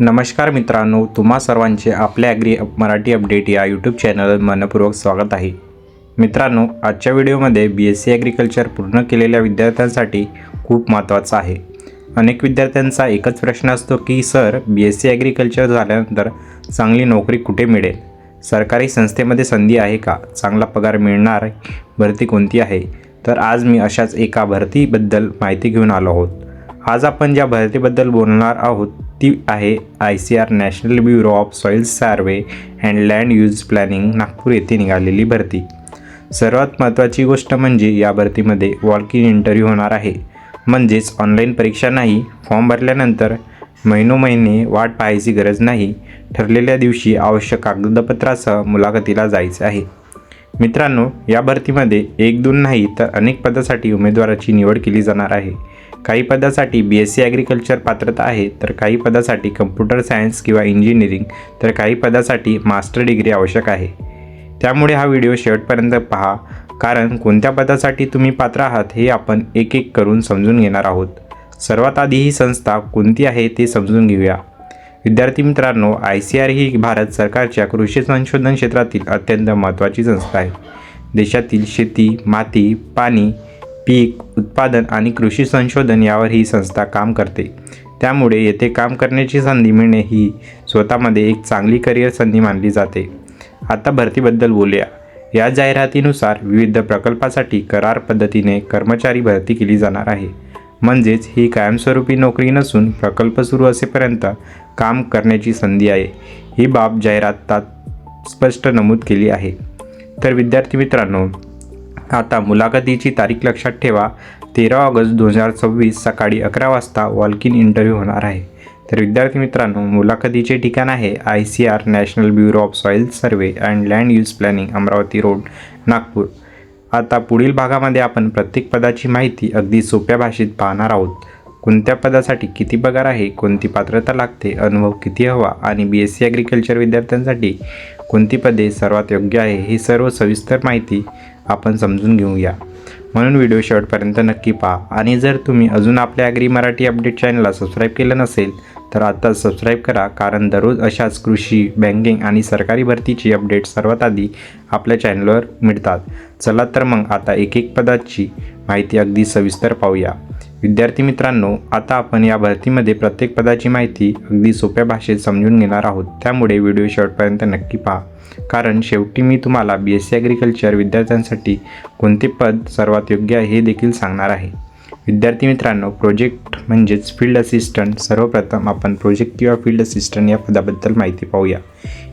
नमस्कार मित्रांनो, तुम्हा सर्वांचे आपल्या ॲग्री मराठी अपडेट या यूट्यूब चॅनलवर मनपूर्वक स्वागत आहे. मित्रांनो, आजच्या व्हिडिओमध्ये BSc ॲग्रिकल्चर पूर्ण केलेल्या विद्यार्थ्यांसाठी खूप महत्त्वाचं आहे. अनेक विद्यार्थ्यांचा एकच प्रश्न असतो की सर, BSc ॲग्रिकल्चर झाल्यानंतर चांगली नोकरी कुठे मिळेल? सरकारी संस्थेमध्ये संधी आहे का? चांगला पगार मिळणार भरती कोणती आहे? तर आज मी अशाच एका भरतीबद्दल माहिती घेऊन आलो आहोत. आज आपण ज्या भरतीबद्दल बोलणार आहोत ती आहे ICAR national bureau of soil survey and land use planning Nagpur येथे निघालेली भरती. सर्वात महत्त्वाची गोष्ट म्हणजे या भरतीमध्ये वॉक इन इंटरव्ह्यू होणार आहे. म्हणजेच ऑनलाईन परीक्षा नाही. फॉर्म भरल्यानंतर महिनोमहिने वाट पाहायची गरज नाही. ठरलेल्या दिवशी आवश्यक कागदपत्रासह मुलाखतीला जायचे आहे. मित्रांनो, या भरतीमध्ये 1-2 नाही तर अनेक पदासाठी उमेदवाराची निवड केली जाणार आहे. काही पदासाठी BSc ॲग्रिकल्चर पात्रता आहे, तर काही पदासाठी कम्प्युटर सायन्स किंवा इंजिनिअरिंग, तर काही पदासाठी मास्टर डिग्री आवश्यक आहे. त्यामुळे हा व्हिडिओ शेवटपर्यंत पहा, कारण कोणत्या पदासाठी तुम्ही पात्र आहात हे आपण एक एक करून समजून घेणार आहोत. सर्वात आधी ही संस्था कोणती आहे ते समजून घेऊया. विद्यार्थी मित्रांनो, ICAR ही भारत सरकारच्या कृषी संशोधन क्षेत्रातील अत्यंत महत्त्वाची संस्था आहे. देशातील शेती, माती, पाणी, पीक उत्पादन आणि कृषी संशोधन यावर ही संस्था काम करते. त्यामुळे येथे काम करण्याची संधी मिळणे ही स्वतःमध्ये एक चांगली करिअर संधी मानली जाते. आता भरतीबद्दल बोलूया. या जाहिरातीनुसार विविध प्रकल्पासाठी करार पद्धतीने कर्मचारी भरती केली जाणार आहे. म्हणजेच ही कायमस्वरूपी नोकरी नसून प्रकल्प सुरू असेपर्यंत काम करण्याची संधी आहे. ही बाब जाहिरातात स्पष्ट नमूद केली आहे. तर विद्यार्थी मित्रांनो, आता मुलाखतीची तारीख लक्षात ठेवा. 13 ऑगस्ट 2026 सकाळी 11 वाजता वॉक इन इंटरव्ह्यू होणार आहे. तर विद्यार्थी मित्रांनो, मुलाखतीचे ठिकाण आहे ICAR national bureau of soil survey and land use planning, Amravati road, Nagpur. आता पुढील भागामध्ये आपण प्रत्येक पदाची माहिती अगदी सोप्या भाषेत पाहणार आहोत. कोणत्या पदासाठी किती पगार आहे, कोणती पात्रता लागते, अनुभव किती हवा आणि BSc ॲग्रिकल्चर विद्यार्थ्यांसाठी कोणती पदे सर्वात योग्य आहे, ही सर्व सविस्तर माहिती आपण समजून घेऊया. म्हणून व्हिडिओ शेवटपर्यंत नक्की पहा. आणि जर तुम्ही अजून आपल्या ॲग्री मराठी अपडेट चॅनलला सबस्क्राईब केलं नसेल तर आत्ताच सबस्क्राईब करा, कारण दररोज अशाच कृषी, बँकिंग आणि सरकारी भरतीची अपडेट सर्वात आधी आपल्या चॅनलवर मिळतात. चला तर मग आता एक एक पदाची माहिती अगदी सविस्तर पाहूया. विद्यार्थी मित्रांनो, आता आपण या भरतीमध्ये प्रत्येक पदाची माहिती अगदी सोप्या भाषेत समजून घेणार आहोत. त्यामुळे व्हिडिओ शेवटपर्यंत नक्की पहा, कारण शेवटी मी तुम्हाला BSc ॲग्रिकल्चर विद्यार्थ्यांसाठी कोणते पद सर्वात योग्य आहे हे देखील सांगणार आहे. विद्यार्थी मित्रांनो, प्रोजेक्ट म्हणजेच फील्ड असिस्टंट. सर्वप्रथम आपण प्रोजेक्ट किंवा फील्ड असिस्टंट या पदाबद्दल माहिती पाहूया.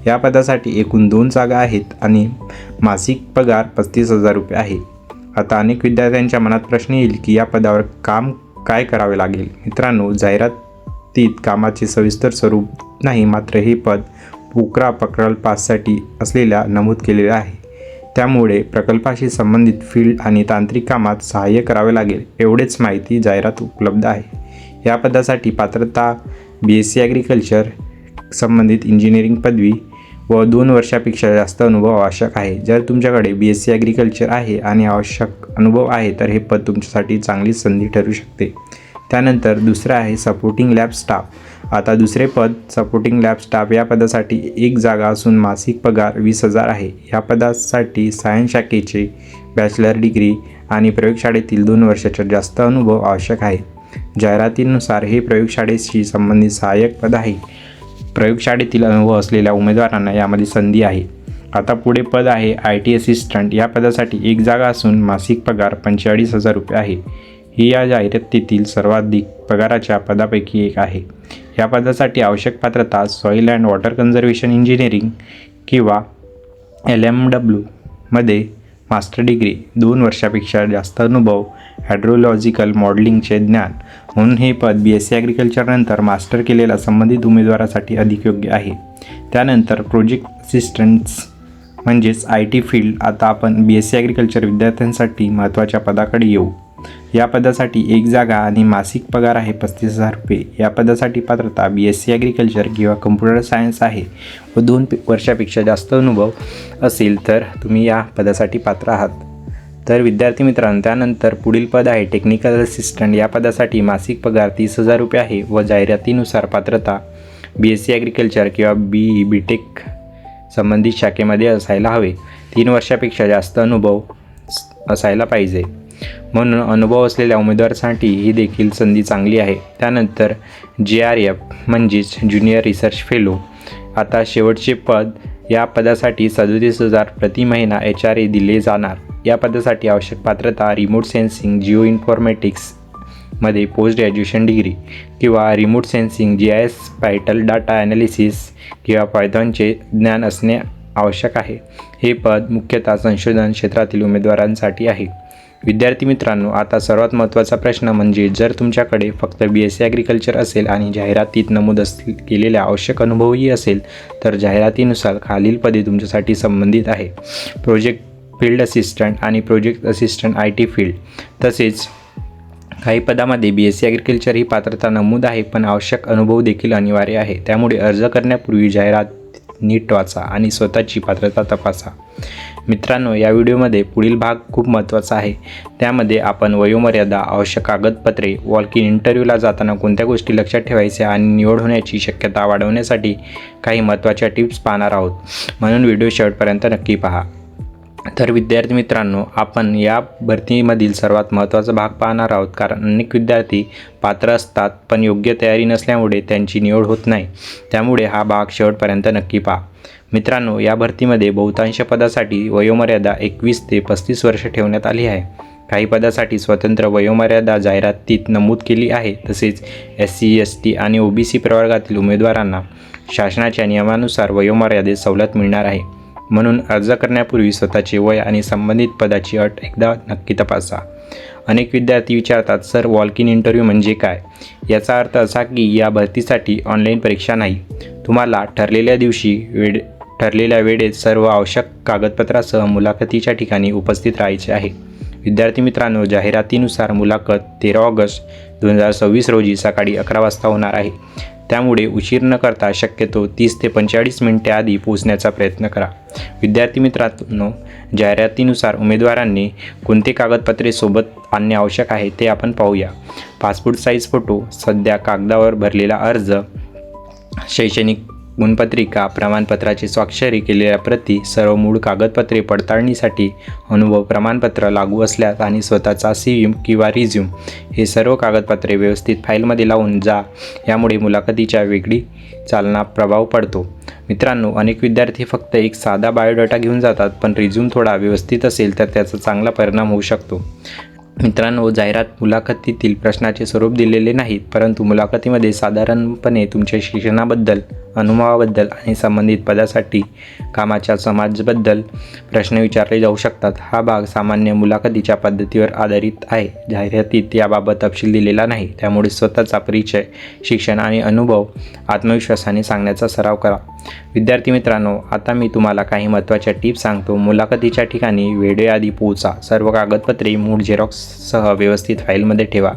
या पदासाठी एकूण 2 जागा आहेत आणि मासिक पगार 35,000 रुपये आहे. आता अनेक विद्यार्थ्यांच्या मनात प्रश्न येईल की या पदावर काम काय करावे लागेल. मित्रांनो, जाहिरातीत कामाचे सविस्तर स्वरूप नाही, मात्र हे पद पोकरा प्रकल्पासाठी असलेल्या नमूद केलेले आहे. त्यामुळे प्रकल्पाशी संबंधित फील्ड आणि तांत्रिक कामात सहाय्य करावे लागेल एवढेच माहिती जाहिरात उपलब्ध आहे. या पदासाठी पात्रता BSc ॲग्रिकल्चर संबंधित इंजिनिअरिंग पदवी व 2 वर्षापेक्षा जास्त अनुभव आवश्यक आहे. जर तुमच्याकडे BSc ॲग्रिकल्चर आहे आणि आवश्यक अनुभव आहे तर हे पद तुमच्यासाठी चांगली संधी ठरू शकते. त्यानंतर दुसरं आहे सपोर्टिंग लॅब स्टाफ. आता दुसरे पद सपोर्टिंग लॅब स्टाफ. या पदासाठी 1 जागा असून मासिक पगार 20,000 आहे. या पदासाठी सायन्स शाखेचे बॅचलर डिग्री आणि प्रयोगशाळेतील 2 वर्षाचा जास्त अनुभव आवश्यक आहे. जाहिरातीनुसार हे प्रयोगशाळेशी संबंधित सहाय्यक पद आहे. प्रयोगशाळेतील अनुभव असलेल्या उमेदवारांना यामध्ये संधी आहे. आता पुढे पद आहे IT असिस्टंट. या पदासाठी 1 जागा असून मासिक पगार 45,000 रुपये आहे. ही या जाहिरातीतील सर्वाधिक पगाराच्या पदापैकी एक आहे. या पदासाठी आवश्यक पात्रता soil and water conservation engineering किंवा LMW मध्ये मास्टर डिग्री, 2 वर्षापेक्षा जास्त अनुभव, हायड्रोलॉजिकल मॉडेलिंगचे ज्ञान. म्हणून हे पद BSc ॲग्रिकल्चरनंतर मास्टर केलेल्या संबंधित उमेदवारासाठी अधिक योग्य आहे. त्यानंतर प्रोजेक्ट असिस्टंट्स म्हणजेच IT फील्ड. आता आपण BSc ॲग्रिकल्चर विद्यार्थ्यांसाठी महत्त्वाच्या पदाकडे येऊ. या पदासाठी 1 जागा आणि मासिक पगार आहे 35,000 रुपये. या पदासाठी पात्रता BSc ॲग्रिकल्चर किंवा कम्प्युटर सायन्स आहे व 2 वर्षापेक्षा जास्त अनुभव असेल तर तुम्ही या पदासाठी पात्र आहात. तर विद्यार्थी मित्रांनो, त्यानंतर पुढील पद आहे टेक्निकल असिस्टंट. या पदासाठी मासिक पगार 30,000 रुपये आहे व जाहिरातीनुसार पात्रता BSc ॲग्रिकल्चर किंवा BTech संबंधित शाखेमध्ये असायला हवे. 3 वर्षापेक्षा जास्त अनुभव असायला पाहिजे. म्हणून अनुभव असलेल्या उमेदवारांसाठी ही देखील संधी चांगली आहे. त्यानंतर JRF म्हणजेच ज्युनियर रिसर्च फेलो. आता शेवटचे पद. या पदासाठी 37,000 प्रति महिना HRA दिले जाणार. या पदासाठी आवश्यक पात्रता रिमोट सेन्सिंग जिओ इन्फॉर्मॅटिक्समध्ये पोस्ट ग्रॅज्युएशन डिग्री किंवा remote sensing GIS spatial data analysis किंवा पायथॉनचे ज्ञान असणे आवश्यक आहे. हे पद मुख्यतः संशोधन क्षेत्रातील उमेदवारांसाठी आहे. विद्यार्थी मित्रांनो, आता सर्वात महत्त्वाचा प्रश्न म्हणजे जर तुमच्याकडे फक्त BSc ॲग्रिकल्चर असेल आणि जाहिरातीत नमूद केलेल्या आवश्यक अनुभवही असेल तर जाहिरातीनुसार खालील पदे तुमच्यासाठी संबंधित आहे. प्रोजेक्ट फील्ड असिस्टंट आणि प्रोजेक्ट असिस्टंट IT फील्ड. तसेच काही पदामध्ये BSc ॲग्रिकल्चर ही पात्रता नमूद आहे, पण आवश्यक अनुभव देखील अनिवार्य आहे. त्यामुळे अर्ज करण्यापूर्वी जाहिरात नीट वाचा आणि स्वतःची पात्रता तपासा. मित्रांनो, या व्हिडिओमध्ये पुढील भाग खूप महत्त्वाचा आहे. त्यामध्ये आपण वयोमर्यादा, आवश्यक कागदपत्रे, वॉक इन इंटरव्ह्यूला जाताना कोणत्या गोष्टी लक्षात ठेवायच्या आणि निवड होण्याची शक्यता वाढवण्यासाठी काही महत्त्वाच्या टिप्स पाहणार आहोत. म्हणून व्हिडिओ शेवटपर्यंत नक्की पहा. तर विद्यार्थी मित्रांनो, आपण या भरतीमधील सर्वात महत्त्वाचा भाग पाहणार आहोत, कारण अनेक विद्यार्थी पात्र असतात पण योग्य तयारी नसल्यामुळे त्यांची निवड होत नाही. त्यामुळे हा भाग शेवटपर्यंत नक्की पहा. मित्रांनो, या भरतीमध्ये बहुतांश पदासाठी वयोमर्यादा 21 ते 35 वर्ष ठेवण्यात आली आहे. काही पदासाठी स्वतंत्र वयोमर्यादा जाहिरातीत नमूद केली आहे. तसेच SC, ST आणि OBC प्रवर्गातील उमेदवारांना शासनाच्या नियमानुसार वयोमर्यादेत सवलत मिळणार आहे. म्हणून अर्ज करण्यापूर्वी स्वतःचे वय आणि संबंधित पदाची अट एकदा नक्की तपासा. अनेक विद्यार्थी विचारतात, सर वॉक इन इंटरव्ह्यू म्हणजे काय? याचा अर्थ असा की या भरतीसाठी ऑनलाईन परीक्षा नाही. तुम्हाला ठरलेल्या दिवशी ठरलेल्या वेळेत सर्व आवश्यक कागदपत्रासह मुलाखतीच्या ठिकाणी उपस्थित राहायचे आहे. विद्यार्थी मित्रांनो, जाहिरातीनुसार मुलाखत 13 ऑगस्ट 2026 रोजी सकाळी 11 वाजता होणार आहे. त्यामुळे उशीर न करता शक्यतो 30 ते 45 मिनिटे आधी पोहोचण्याचा प्रयत्न करा. विद्यार्थी मित्रांनो, जाहिरातीनुसार उमेदवारांनी कोणते कागदपत्रे सोबत आणणे आवश्यक आहे ते आपण पाहूया. पासपोर्ट साईज फोटो, सध्या कागदावर भरलेला अर्ज, शैक्षणिक गुणपत्रिका, प्रमाणपत्राची स्वाक्षरी केलेल्या प्रती, सर्व मूळ कागदपत्रे पडताळणीसाठी अनुभव प्रमाणपत्र लागू असल्यास आणि स्वतःचा CV किंवा रिझ्यूम. हे सर्व कागदपत्रे व्यवस्थित फाईलमध्ये लावून जा. यामुळे मुलाखतीच्या वेगळी चालना प्रभाव पडतो. मित्रांनो, अनेक विद्यार्थी फक्त एक साधा बायोडाटा घेऊन जातात, पण रिझ्यूम थोडा व्यवस्थित असेल तर त्याचा चांगला परिणाम होऊ शकतो. मित्रांनो, जाहिरात मुलाखतीतील प्रश्नाचे स्वरूप दिलेले नाहीत, परंतु मुलाखतीमध्ये साधारणपणे तुमच्या शिक्षणाबद्दल, अनुभवाबद्दल आणि संबंधित पदासाठी कामाच्या समाजाबद्दल प्रश्न विचारले जाऊ शकतात. हा भाग सामान्य मुलाखतीच्या पद्धतीवर आधारित आहे. जाहिरातीत याबाबत तपशील दिलेला नाही. त्यामुळे स्वतःचा परिचय, शिक्षण आणि अनुभव आत्मविश्वासाने सांगण्याचा सराव करा. विद्यार्थी मित्रांनो, आता मी तुम्हाला काही महत्त्वाच्या टिप्स सांगतो. मुलाखतीच्या ठिकाणी वेळेआधी पोहोचा. सर्व कागदपत्रे मूळ झेरॉक्ससह व्यवस्थित फाईलमध्ये ठेवा.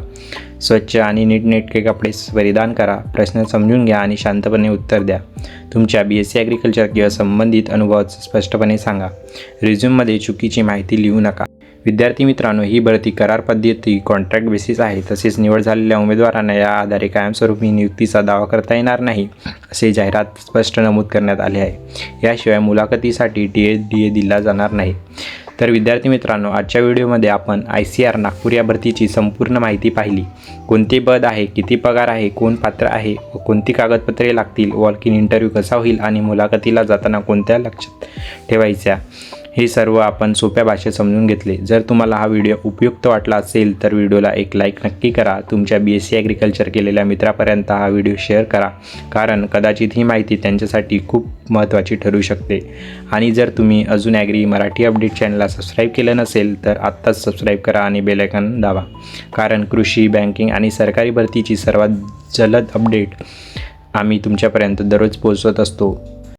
स्वच्छ आणि नीटनेटके कपडे परिधान करा. प्रश्न समजून घ्या आणि शांतपणे उत्तर द्या. तुमच्या BSc ॲग्रिकल्चर किंवा संबंधित अनुभवाचं स्पष्टपणे सांगा. रिझ्यूममध्ये चुकीची माहिती लिहू नका. विद्यार्थी मित्रांनो, ही भरती करार पद्धती कॉन्ट्रॅक्ट बेसिस आहे. तसेच निवड झालेल्या उमेदवारांना या आधारे कायमस्वरूपी नियुक्तीचा दावा करता येणार नाही, असे जाहिरात स्पष्ट नमूद करण्यात आले आहे. याशिवाय मुलाखतीसाठी DA दिला जाणार नाही. तर विद्यार्थी मित्रांनो, आजच्या व्हिडिओमध्ये आपण ICAR नागपूर या भरतीची संपूर्ण माहिती पाहिली. कोणते पद आहे, किती पगार आहे, कोण पात्र आहे व कोणती कागदपत्रे लागतील, वॉक इन इंटरव्ह्यू कसा होईल आणि मुलाखतीला जाताना कोणत्या लक्षात ठेवायच्या, हे सर्व आपण सोप्या भाषेत समजून घेतले. जर तुम्हाला हा व्हिडिओ उपयुक्त वाटला असेल तर व्हिडिओला एक लाईक नक्की करा. तुमच्या BSc ॲग्रिकल्चर केलेल्या मित्रापर्यंत हा व्हिडिओ शेअर करा, कारण कदाचित ही माहिती त्यांच्यासाठी खूप महत्त्वाची ठरू शकते. आणि जर तुम्ही अजून ॲग्री मराठी अपडेट चॅनलला सबस्क्राईब केलं नसेल तर आत्ताच सबस्क्राईब करा आणि बेल आयकॉन दाबा, कारण कृषी, बँकिंग आणि सरकारी भरतीची सर्वात जलद अपडेट आम्ही तुमच्यापर्यंत दररोज पोहोचवत असतो.